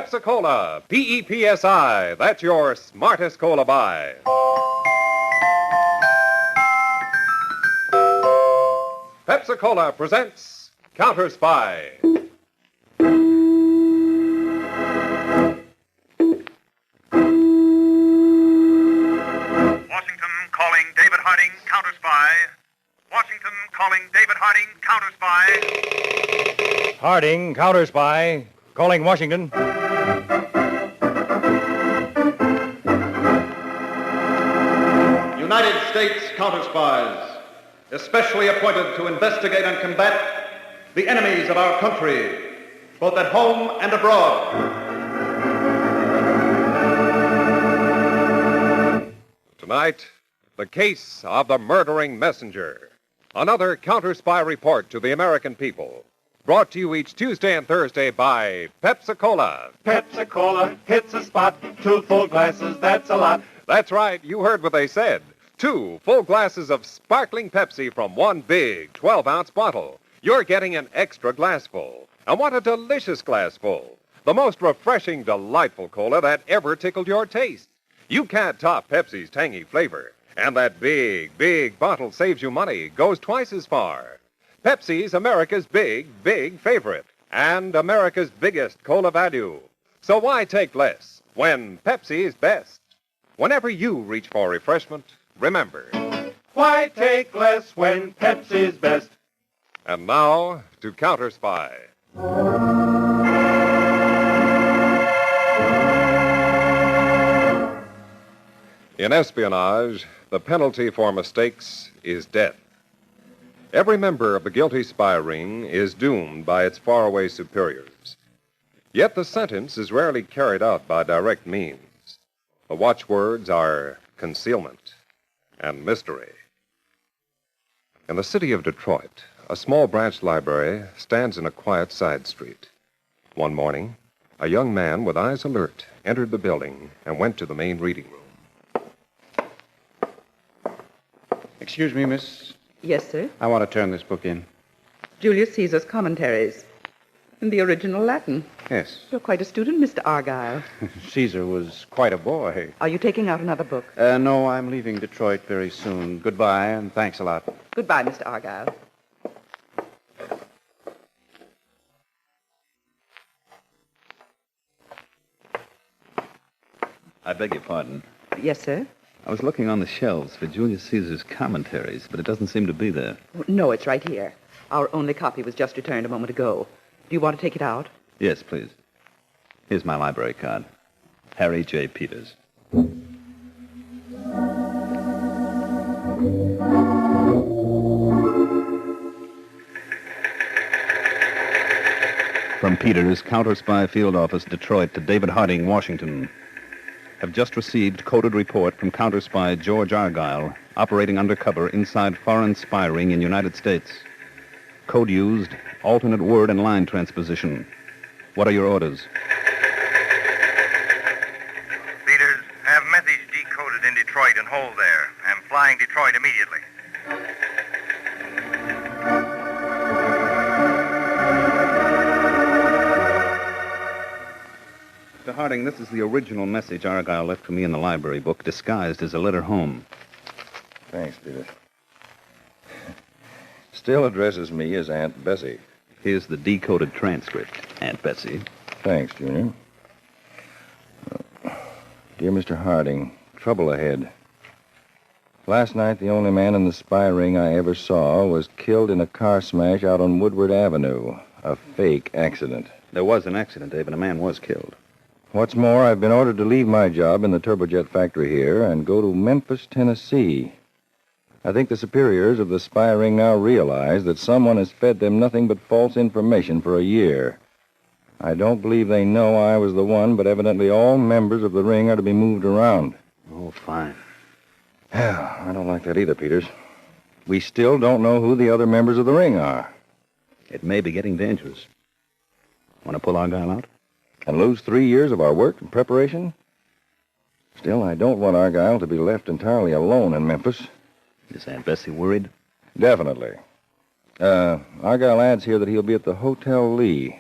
Pepsi-Cola, P-E-P-S-I. That's your smartest cola buy. Pepsi-Cola presents Counterspy. Washington calling David Harding, Counterspy. Washington calling David Harding, Counterspy. Harding, Counterspy. Calling Washington. United States Counterspies, especially appointed to investigate and combat the enemies of our country, both at home and abroad. Tonight, the case of the murdering messenger. Another Counterspy report to the American people. Brought to you each Tuesday and Thursday by Pepsi-Cola. Pepsi-Cola hits a spot. 2 full glasses, that's a lot. That's right, you heard what they said. 2 full glasses of sparkling Pepsi from one big 12-ounce bottle. You're getting an extra glassful. And what a delicious glassful. The most refreshing, delightful cola that ever tickled your taste. You can't top Pepsi's tangy flavor. And that big, big bottle saves you money, goes twice as far. Pepsi's America's big, big favorite. And America's biggest cola value. So why take less when Pepsi's best? Whenever you reach for refreshment, remember. Why take less when Pepsi's best? And now, to Counterspy. In espionage, the penalty for mistakes is death. Every member of the guilty spy ring is doomed by its faraway superiors. Yet the sentence is rarely carried out by direct means. The watchwords are concealment and mystery. In the city of Detroit, a small branch library stands in a quiet side street. One morning, a young man with eyes alert entered the building and went to the main reading room. Excuse me, miss. Yes, sir. I want to turn this book in. Julius Caesar's Commentaries. In the original Latin. Yes. You're quite a student, Mr. Argyle. Caesar was quite a boy. Are you taking out another book? No, I'm leaving Detroit very soon. Goodbye, and thanks a lot. Goodbye, Mr. Argyle. I beg your pardon. Yes, sir. I was looking on the shelves for Julius Caesar's Commentaries, but it doesn't seem to be there. No, it's right here. Our only copy was just returned a moment ago. Do you want to take it out? Yes, please. Here's my library card. Harry J. Peters. From Peters, Counterspy Field Office, Detroit, to David Harding, Washington. Have just received coded report from Counterspy George Argyle, operating undercover inside foreign spy ring in United States. Code used, alternate word and line transposition. What are your orders? Peters, have message decoded in Detroit and hold there. I'm flying Detroit immediately. Mr. Harding, this is the original message Argyle left for me in the library book, disguised as a letter home. Thanks, Peter. Still addresses me as Aunt Bessie. Here's the decoded transcript, Aunt Bessie. Thanks, Junior. Dear Mr. Harding, trouble ahead. Last night, the only man in the spy ring I ever saw was killed in a car smash out on Woodward Avenue. A fake accident. There was an accident, Dave, and a man was killed. What's more, I've been ordered to leave my job in the turbojet factory here and go to Memphis, Tennessee. I think the superiors of the spy ring now realize that someone has fed them nothing but false information for a year. I don't believe they know I was the one, but evidently all members of the ring are to be moved around. Oh, fine. Yeah, I don't like that either, Peters. We still don't know who the other members of the ring are. It may be getting dangerous. Want to pull Argyle out? And lose 3 years of our work and preparation? Still, I don't want Argyle to be left entirely alone in Memphis. Is Aunt Bessie worried? Definitely. Argyle adds here that he'll be at the Hotel Lee.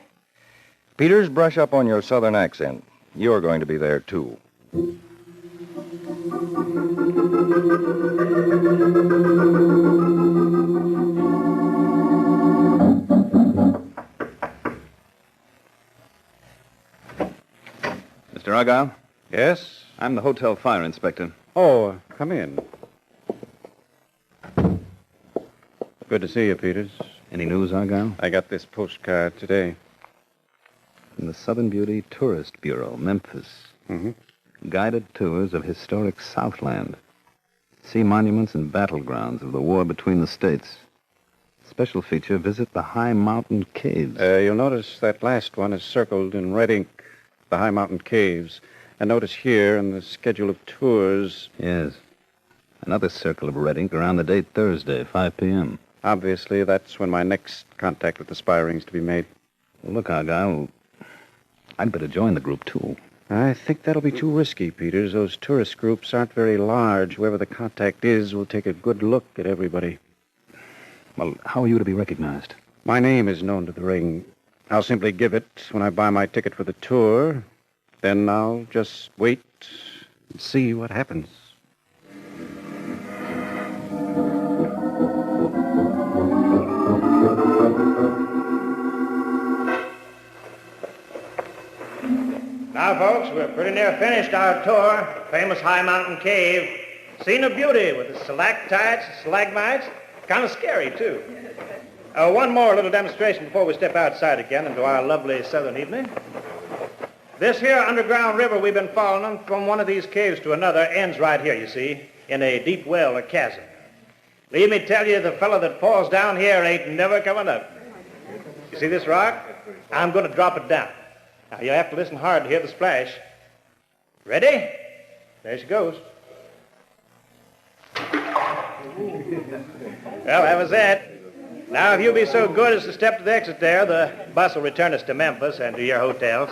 Peters, brush up on your southern accent. You're going to be there, too. Mr. Argyle? Yes? I'm the hotel fire inspector. Oh, come in. Good to see you, Peters. Any news, Argyle? I got this postcard today. From the Southern Beauty Tourist Bureau, Memphis. Mm-hmm. Guided tours of historic Southland. See monuments and battlegrounds of the war between the states. Special feature, visit the High Mountain Caves. You'll notice that last one is circled in red ink, the High Mountain Caves. And notice here in the schedule of tours... Yes. Another circle of red ink around the date Thursday, 5 p.m. Obviously, that's when my next contact with the spy ring's to be made. Well, look, Argyle, I'd better join the group, too. I think that'll be too risky, Peters. Those tourist groups aren't very large. Whoever the contact is will take a good look at everybody. Well, how are you to be recognized? My name is known to the ring. I'll simply give it when I buy my ticket for the tour. Then I'll just wait and see what happens. Now, folks, we're pretty near finished our tour. Famous High Mountain Cave. Scene of beauty with the stalactites, stalagmites. Kind of scary, too. One more little demonstration before we step outside again into our lovely southern evening. This here underground river we've been following from one of these caves to another ends right here, you see, in a deep well or chasm. Leave me tell you, the fellow that falls down here ain't never coming up. You see this rock? I'm going to drop it down. Now, you'll have to listen hard to hear the splash. Ready? There she goes. Well, that was it. Now, if you'll be so good as to step to the exit there, the bus will return us to Memphis and to your hotels.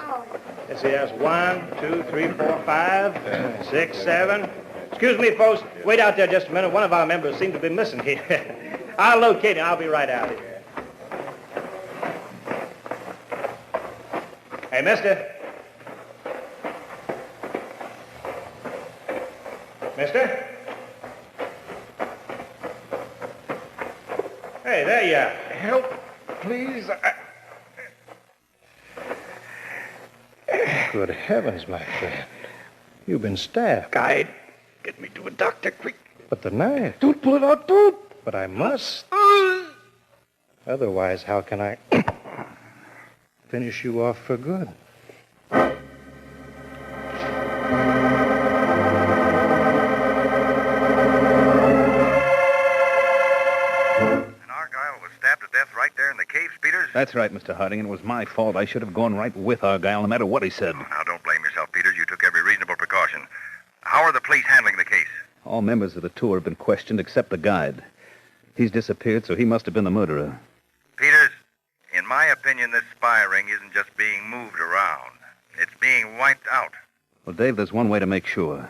Let's see, there's 1, 2, 3, 4, 5, 6, 7. Excuse me, folks. Wait out there just a minute. One of our members seems to be missing here. I'll locate him. I'll be right out here. Hey, mister. Mister? Hey, there you are. Help, please. Good heavens, my friend. You've been stabbed. Guide, get me to a doctor, quick. But the knife. Don't pull it out, don't. But I must. Otherwise, how can I finish you off for good? Right there in the caves, Peters? That's right, Mr. Harding. It was my fault. I should have gone right with Argyle, no matter what he said. Oh, now, don't blame yourself, Peters. You took every reasonable precaution. How are the police handling the case? All members of the tour have been questioned except the guide. He's disappeared, so he must have been the murderer. Peters, in my opinion, this spy ring isn't just being moved around. It's being wiped out. Well, Dave, there's one way to make sure.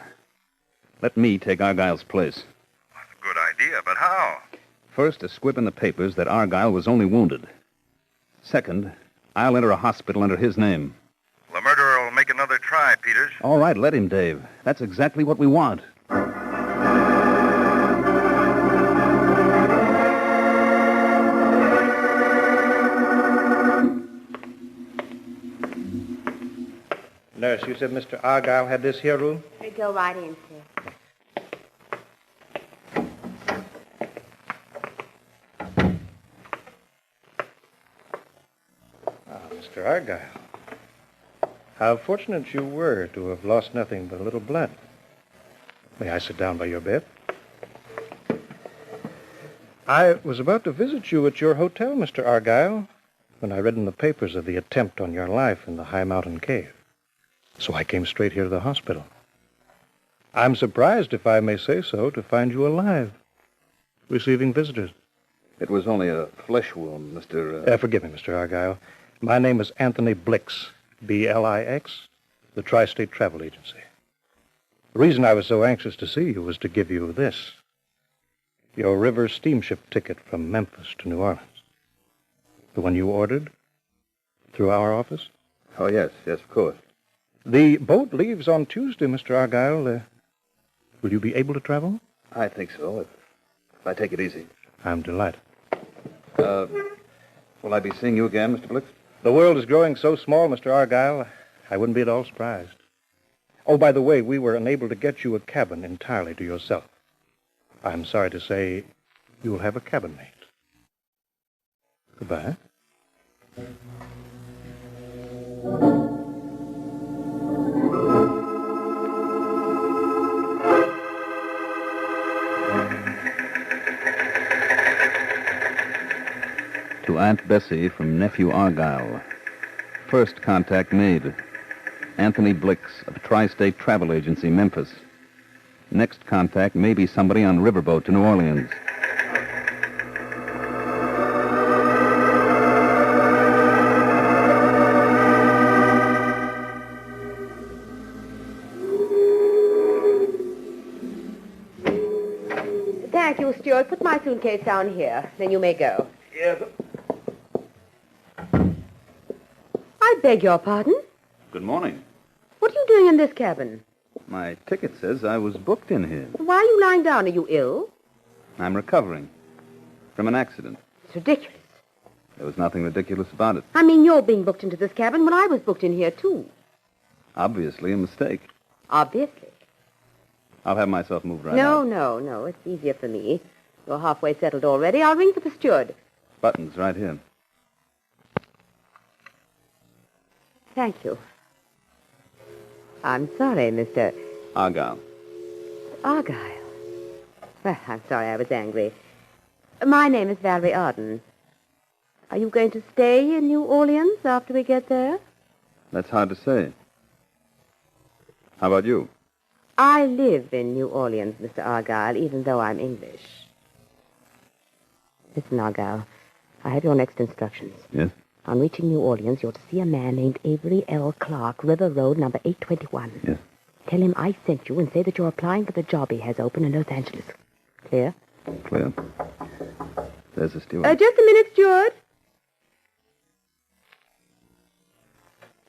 Let me take Argyle's place. That's a good idea, but how? First, a squib in the papers that Argyle was only wounded. Second, I'll enter a hospital under his name. The murderer will make another try, Peters. All right, let him, Dave. That's exactly what we want. Nurse, you said Mr. Argyle had this here room? Go right in, sir. Mr. Argyle, how fortunate you were to have lost nothing but a little blood. May I sit down by your bed? I was about to visit you at your hotel, Mr. Argyle, when I read in the papers of the attempt on your life in the High Mountain Cave. So I came straight here to the hospital. I'm surprised, if I may say so, to find you alive, receiving visitors. It was only a flesh wound, Mr. Forgive me, Mr. Argyle. My name is Anthony Blix, B-L-I-X, the Tri-State Travel Agency. The reason I was so anxious to see you was to give you this, your river steamship ticket from Memphis to New Orleans. The one you ordered through our office. Oh, yes, of course. The boat leaves on Tuesday, Mr. Argyle. Will you be able to travel? I think so, if I take it easy. I'm delighted. Will I be seeing you again, Mr. Blix? The world is growing so small, Mr. Argyle, I wouldn't be at all surprised. Oh, by the way, we were unable to get you a cabin entirely to yourself. I'm sorry to say you'll have a cabin mate. Goodbye. To Aunt Bessie from Nephew Argyle. First contact made. Anthony Blix of Tri-State Travel Agency, Memphis. Next contact may be somebody on riverboat to New Orleans. Thank you, Stuart. Put my suitcase down here. Then you may go. Yes. I beg your pardon? Good morning. What are you doing in this cabin? My ticket says I was booked in here. Why are you lying down? Are you ill? I'm recovering from an accident. It's ridiculous. There was nothing ridiculous about it. I mean, you're being booked into this cabin when I was booked in here, too. Obviously a mistake. Obviously. I'll have myself moved right No, out. no. It's easier for me. You're halfway settled already. I'll ring for the steward. Buttons right here. Thank you. I'm sorry, Mr. Argyle. Argyle. Well, I'm sorry I was angry. My name is Valerie Arden. Are you going to stay in New Orleans after we get there? That's hard to say. How about you? I live in New Orleans, Mr. Argyle, even though I'm English. Listen, Argyle, I have your next instructions. Yes? On reaching New Orleans, you're to see a man named Avery L. Clark, River Road, number 821. Yes. Tell him I sent you and say that you're applying for the job he has open in Los Angeles. Clear? Clear. There's the steward. Just a minute, steward.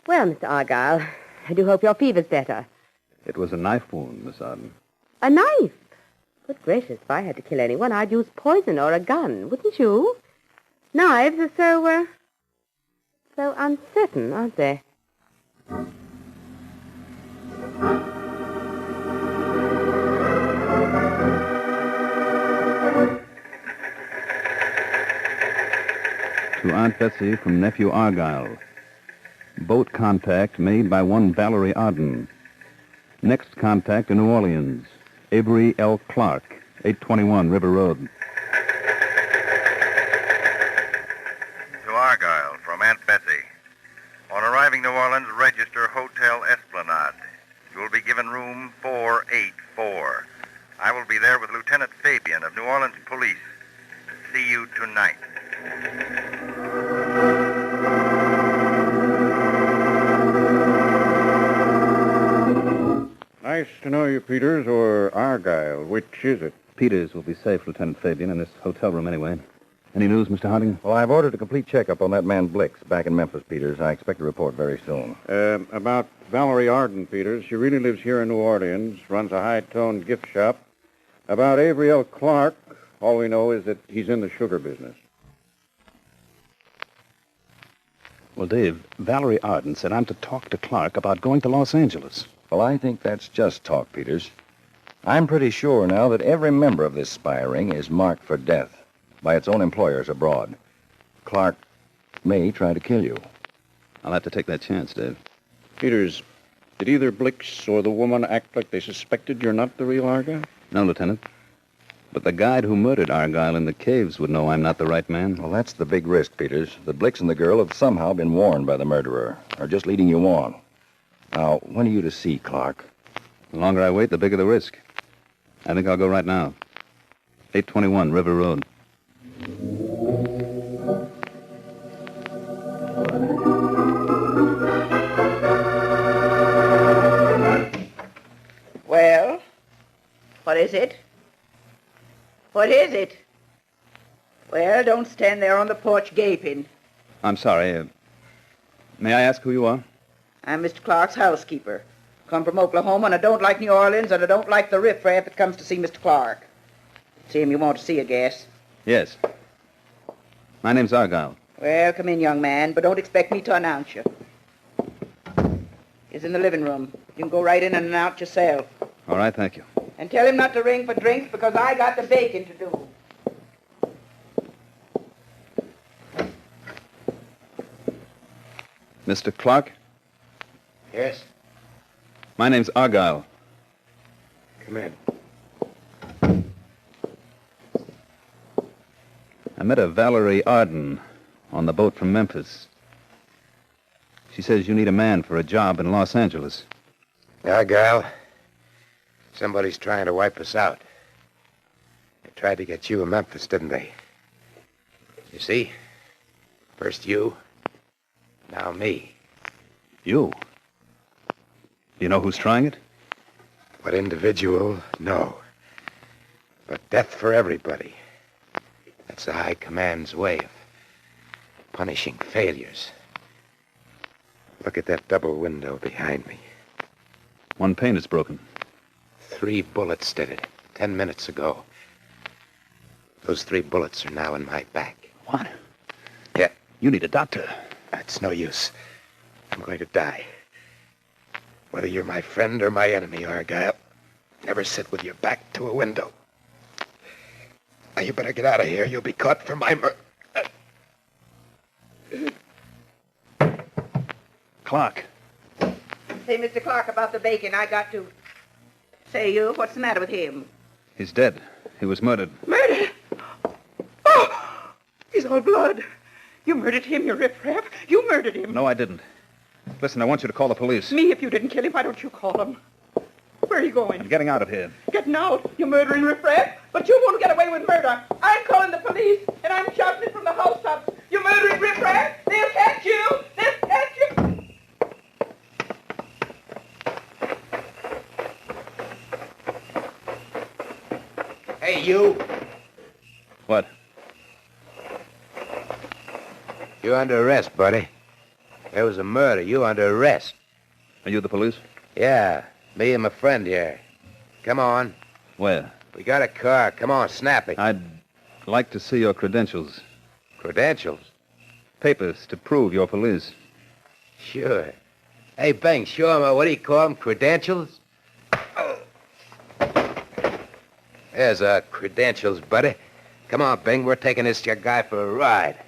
Well, Mr. Argyle, I do hope your fever's better. It was a knife wound, Miss Arden. A knife? Good gracious, if I had to kill anyone, I'd use poison or a gun, wouldn't you? Knives are so uncertain, aren't they? To Aunt Bessie from Nephew Argyle. Boat contact made by one Valerie Arden. Next contact in New Orleans. Avery L. Clark, 821 River Road. To Argyle from Aunt Bessie. On arriving New Orleans, register Hotel Esplanade. You will be given room 484. I will be there with Lieutenant Fabian of New Orleans Police. See you tonight. Nice to know you, Peters, or Argyle. Which is it? Peters will be safe, Lieutenant Fabian, in this hotel room anyway. Any news, Mr. Harding? Well, I've ordered a complete checkup on that man Blix back in Memphis, Peters. I expect a report very soon. About Valerie Arden, Peters. She really lives here in New Orleans, runs a high-toned gift shop. About Avery L. Clark, all we know is that he's in the sugar business. Well, Dave, Valerie Arden said I'm to talk to Clark about going to Los Angeles. Well, I think that's just talk, Peters. I'm pretty sure now that every member of this spy ring is marked for death by its own employers abroad. Clark may try to kill you. I'll have to take that chance, Dave. Peters, did either Blix or the woman act like they suspected you're not the real Argyle? No, Lieutenant. But the guide who murdered Argyle in the caves would know I'm not the right man. Well, that's the big risk, Peters. The Blix and the girl have somehow been warned by the murderer, or just leading you on. Now, when are you to see Clark? The longer I wait, the bigger the risk. I think I'll go right now. 821 River Road. Well, what is it? What is it? Well, don't stand there on the porch gaping. I'm sorry. May I ask who you are? I'm Mr. Clark's housekeeper. Come from Oklahoma, and I don't like New Orleans, and I don't like the riffraff that comes to see Mr. Clark. It's him you want to see, I guess. Yes. My name's Argyle. Well, come in, young man, but don't expect me to announce you. He's in the living room. You can go right in and announce yourself. All right, thank you. And tell him not to ring for drinks because I got the baking to do. Mr. Clark? Yes? My name's Argyle. Come in. I met a Valerie Arden on the boat from Memphis. She says you need a man for a job in Los Angeles. Argyle, somebody's trying to wipe us out. They tried to get you in Memphis, didn't they? You see? First you, now me. You? You know who's trying it? What individual? No. But death for everybody. That's the High Command's way of punishing failures. Look at that double window behind me. One pane is broken. 3 bullets did it 10 minutes ago. Those 3 bullets are now in my back. What? Yeah. You need a doctor. That's no use. I'm going to die. Whether you're my friend or my enemy, Argyle, never sit with your back to a window. Now, you better get out of here. You'll be caught for my murder. Clark. Say, Mr. Clark, about the bacon, I got to... Say, what's the matter with him? He's dead. He was murdered. Murdered? Oh! He's all blood. You murdered him, you riffraff. You murdered him. No, I didn't. Listen, I want you to call the police. Me, if you didn't kill him, why don't you call him? Where are you going? I'm getting out of here. Getting out? You murdering riffraff? But you won't get away with murder. I'm calling the police, and I'm shouting it from the housetops. You murdering riffraff? They'll catch you! They'll catch you! Hey, you. What? You're under arrest, buddy. There was a murder. You under arrest. Are you the police? Yeah, me and my friend here. Come on. Where? We got a car. Come on, snap it. I'd like to see your credentials. Credentials? Papers to prove you're police. Sure. Hey, Bing, show him, what do you call them, credentials? Oh. There's our credentials, buddy. Come on, Bing, we're taking this guy for a ride.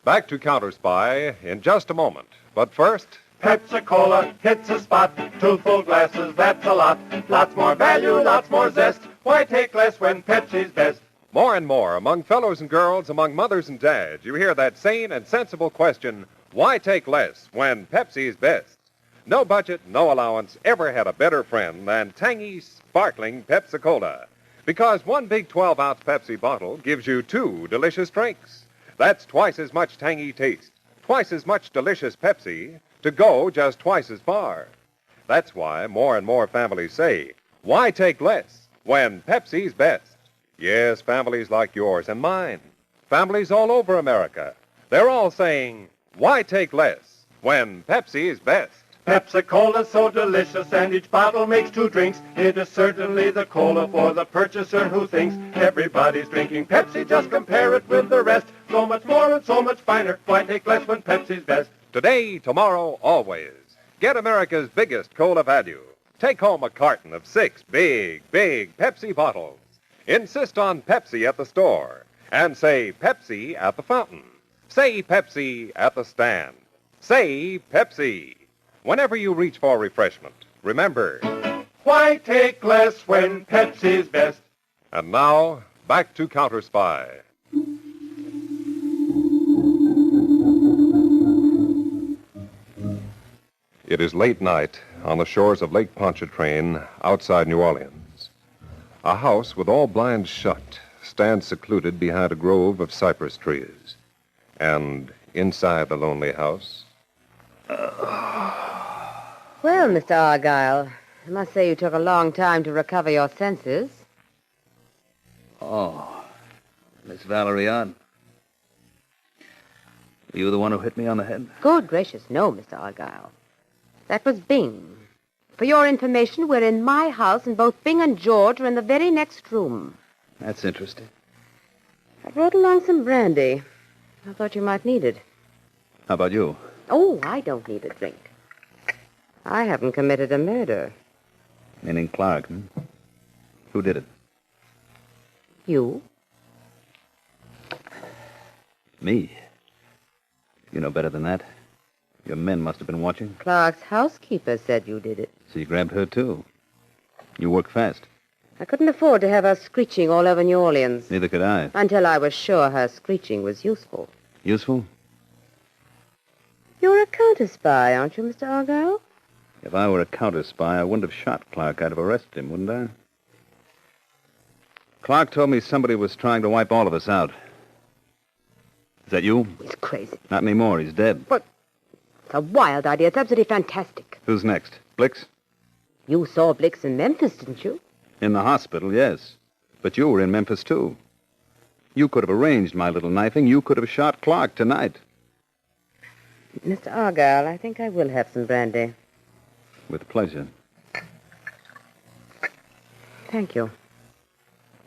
Back to Counterspy in just a moment. But first... Pepsi-Cola hits a spot. 2 full glasses, that's a lot. Lots more value, lots more zest. Why take less when Pepsi's best? More and more, among fellows and girls, among mothers and dads, you hear that sane and sensible question, why take less when Pepsi's best? No budget, no allowance ever had a better friend than tangy, sparkling Pepsi-Cola. Because one big 12-ounce Pepsi bottle gives you 2 delicious drinks. That's twice as much tangy taste, twice as much delicious Pepsi, to go just twice as far. That's why more and more families say, why take less when Pepsi's best? Yes, families like yours and mine, families all over America, they're all saying, why take less when Pepsi's best? Pepsi-Cola's so delicious, and each bottle makes 2 drinks. It is certainly the cola for the purchaser who thinks everybody's drinking Pepsi. Just compare it with the rest. So much more and so much finer. Why take less when Pepsi's best? Today, tomorrow, always. Get America's biggest cola value. Take home a carton of 6 big Pepsi bottles. Insist on Pepsi at the store. And say Pepsi at the fountain. Say Pepsi at the stand. Say Pepsi. Whenever you reach for refreshment, remember, why take less when Pepsi's best? And now, back to Counterspy. It is late night on the shores of Lake Pontchartrain outside New Orleans. A house with all blinds shut stands secluded behind a grove of cypress trees. And inside the lonely house... Well, Mr. Argyle, I must say you took a long time to recover your senses. Oh, Miss Valerie Odd. Were you the one who hit me on the head? Good gracious, no, Mr. Argyle. That was Bing. For your information, we're in my house, and both Bing and George are in the very next room. That's interesting. I brought along some brandy. I thought you might need it. How about you? Oh, I don't need a drink. I haven't committed a murder. Meaning Clark, hmm? Who did it? You? Me? You know better than that. Your men must have been watching. Clark's housekeeper said you did it. So you grabbed her, too. You work fast. I couldn't afford to have her screeching all over New Orleans. Neither could I. Until I was sure her screeching was useful. Useful? You're a counterspy, aren't you, Mr. Argyle? If I were a counterspy, I wouldn't have shot Clark. I'd have arrested him, wouldn't I? Clark told me somebody was trying to wipe all of us out. Is that you? He's crazy. Not anymore. He's dead. But it's a wild idea. It's absolutely fantastic. Who's next? Blix? You saw Blix in Memphis, didn't you? In the hospital, yes. But you were in Memphis, too. You could have arranged my little knifing. You could have shot Clark tonight. Mr. Argyle, I think I will have some brandy. With pleasure. Thank you.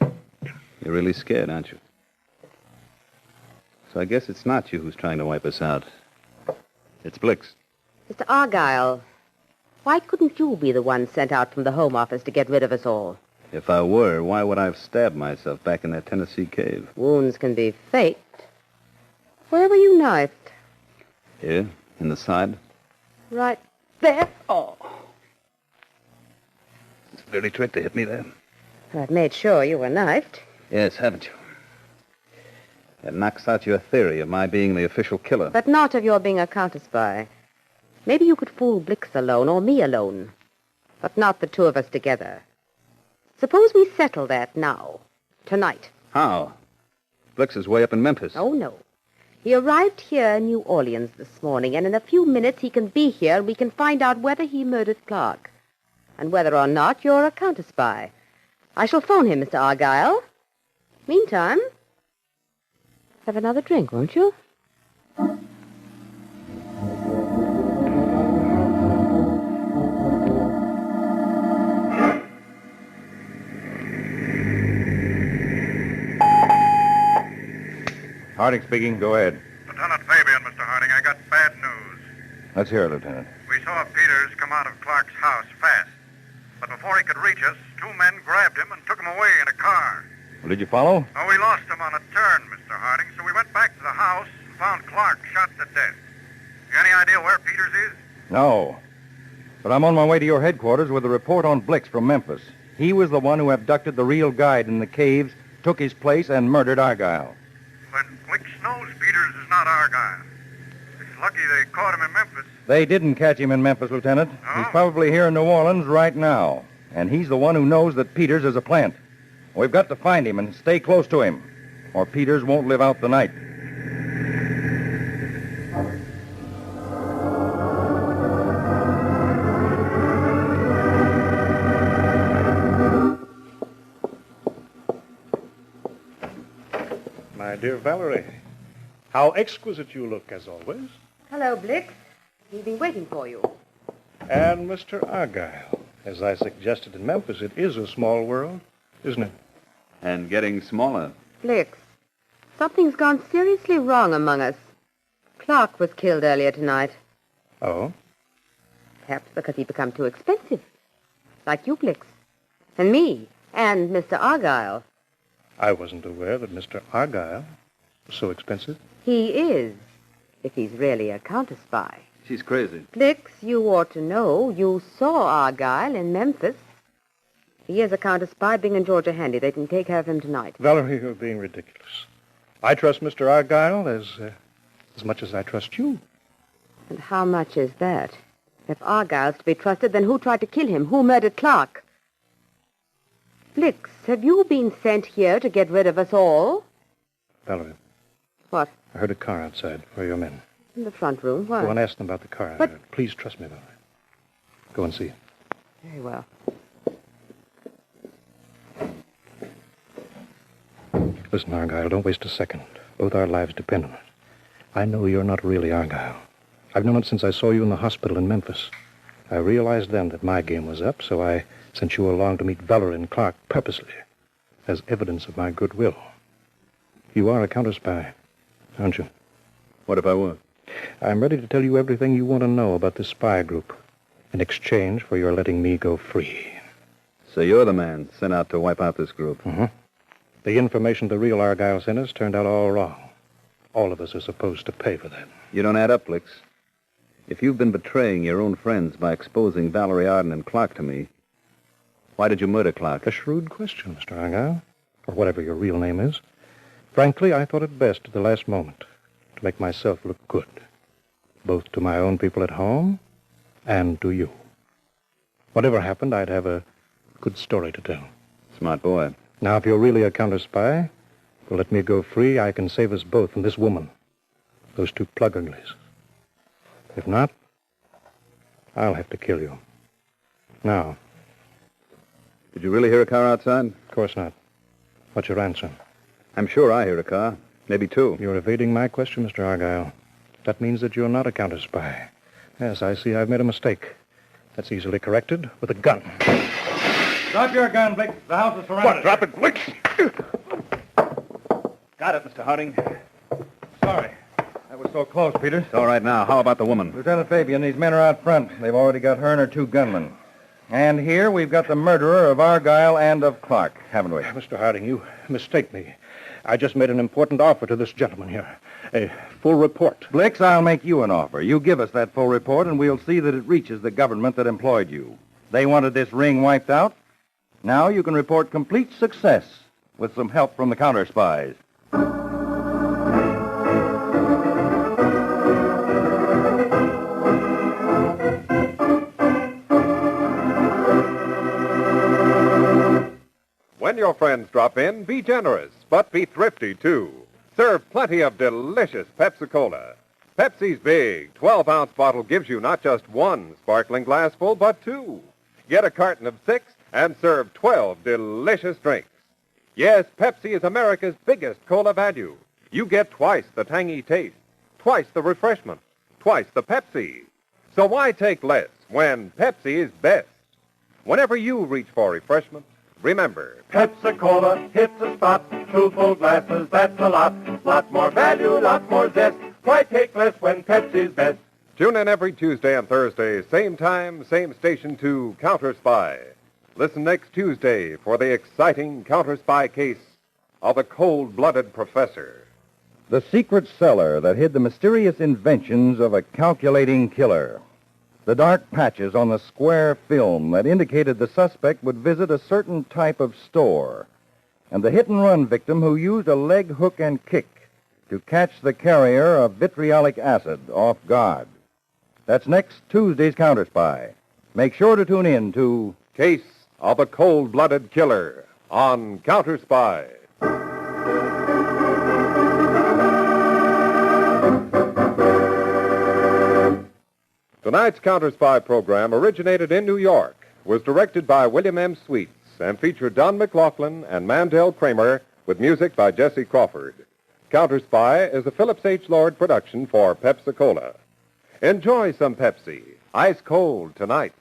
You're really scared, aren't you? So I guess it's not you who's trying to wipe us out. It's Blix. Mr. Argyle, why couldn't you be the one sent out from the Home Office to get rid of us all? If I were, why would I have stabbed myself back in that Tennessee cave? Wounds can be faked. Where were you knifed? Here, in the side. Right there? Oh. It's a dirty trick to hit me there. I've made sure you were knifed. Yes, haven't you? That knocks out your theory of my being the official killer. But not of your being a counterspy. Maybe you could fool Blix alone, or me alone. But not the two of us together. Suppose we settle that now. Tonight. How? Blix is way up in Memphis. Oh, no. He arrived here in New Orleans this morning, and in a few minutes he can be here, and we can find out whether he murdered Clark. And whether or not you're a counterspy. I shall phone him, Mr. Argyle. Meantime, have another drink, won't you? Harding speaking. Go ahead. Lieutenant Fabian, Mr. Harding, I got bad news. Let's hear it, Lieutenant. We saw Peters come out of Clark's house fast. But before he could reach us, two men grabbed him and took him away in a car. Well, did you follow? Oh, we lost him on a turn, Mr. Harding, so we went back to the house and found Clark shot to death. You any idea where Peters is? No. But I'm on my way to your headquarters with a report on Blix from Memphis. He was the one who abducted the real guide in the caves, took his place, and murdered Argyle. But Blix knows Peters is not our guy. It's lucky they caught him in Memphis. They didn't catch him in Memphis, Lieutenant. Oh? He's probably here in New Orleans right now. And he's the one who knows that Peters is a plant. We've got to find him and stay close to him, or Peters won't live out the night. My dear Valerie, how exquisite you look, as always. Hello, Blix. He's been waiting for you. And Mr. Argyle, as I suggested in Memphis, it is a small world, isn't it? And getting smaller. Blix, something's gone seriously wrong among us. Clark was killed earlier tonight. Oh? Perhaps because he'd become too expensive. Like you, Blix. And me. And Mr. Argyle. I wasn't aware that Mr. Argyle was so expensive. He is, if he's really a counterspy. She's crazy. Blix, you ought to know. You saw Argyle in Memphis. He is a counterspy. Bing and George are handy. They can take care of him tonight. Valerie, you're being ridiculous. I trust Mr. Argyle as much as I trust you. And how much is that? If Argyle's to be trusted, then who tried to kill him? Who murdered Clark? Blix, have you been sent here to get rid of us all? Valerie. What? I heard a car outside. Where are your men? In the front room. Why? Go and ask them about the car. But- Please trust me, Valerie. Go and see him. Very well. Listen, Argyle, don't waste a second. Both our lives depend on it. I know you're not really Argyle. I've known it since I saw you in the hospital in Memphis. I realized then that my game was up, so I sent you along to meet Valerie and Clark purposely, as evidence of my goodwill. You are a counterspy, aren't you? What if I were? I'm ready to tell you everything you want to know about this spy group, in exchange for your letting me go free. So you're the man sent out to wipe out this group? Mm-hmm. The information the real Argyle sent us turned out all wrong. All of us are supposed to pay for that. You don't add up, Blix. If you've been betraying your own friends by exposing Valerie Arden and Clark to me, why did you murder Clark? A shrewd question, Mr. Argyle, or whatever your real name is. Frankly, I thought it best at the last moment to make myself look good, both to my own people at home and to you. Whatever happened, I'd have a good story to tell. Smart boy. Now, if you're really a counterspy, well, let me go free. I can save us both from this woman, those two plug uglies. If not, I'll have to kill you. Now. Did you really hear a car outside? Of course not. What's your answer? I'm sure I hear a car. Maybe two. You're evading my question, Mr. Argyle. That means that you're not a counterspy. Yes, I see I've made a mistake. That's easily corrected with a gun. Drop your gun, Blix. The house is surrounded. What? Drop it, Blix! Got it, Mr. Harding. Sorry. That was so close, Peter. It's all right now. How about the woman? Lieutenant Fabian, these men are out front. They've already got her and her two gunmen. And here we've got the murderer of Argyle and of Clark, haven't we? Mr. Harding, you mistake me. I just made an important offer to this gentleman here. A full report. Blix, I'll make you an offer. You give us that full report, and we'll see that it reaches the government that employed you. They wanted this ring wiped out. Now you can report complete success with some help from the counterspies. When your friends drop in, be generous, but be thrifty, too. Serve plenty of delicious Pepsi-Cola. Pepsi's big 12-ounce bottle gives you not just one sparkling glassful, but two. Get a carton of 6 and serve 12 delicious drinks. Yes, Pepsi is America's biggest cola value. You get twice the tangy taste, twice the refreshment, twice the Pepsi. So why take less when Pepsi is best? Whenever you reach for refreshment, remember, Pepsi-Cola hits the spot. 2 full glasses, that's a lot. Lot more value, lot more zest. Why take less when Pepsi's best? tune in every Tuesday and Thursday, same time, same station to Counterspy. Listen next Tuesday for the exciting Counterspy case of the cold-blooded professor. The secret cellar that hid the mysterious inventions of a calculating killer. The dark patches on the square film that indicated the suspect would visit a certain type of store. And the hit-and-run victim who used a leg hook and kick to catch the carrier of vitriolic acid off guard. That's next Tuesday's Counterspy. Make sure to tune in to Case of a Cold-Blooded Killer on Counterspy. Tonight's Counterspy program originated in New York, was directed by William M. Sweets, and featured Don McLaughlin and Mandel Kramer with music by Jesse Crawford. Counterspy is a Phillips H. Lord production for Pepsi-Cola. Enjoy some Pepsi, ice cold tonight.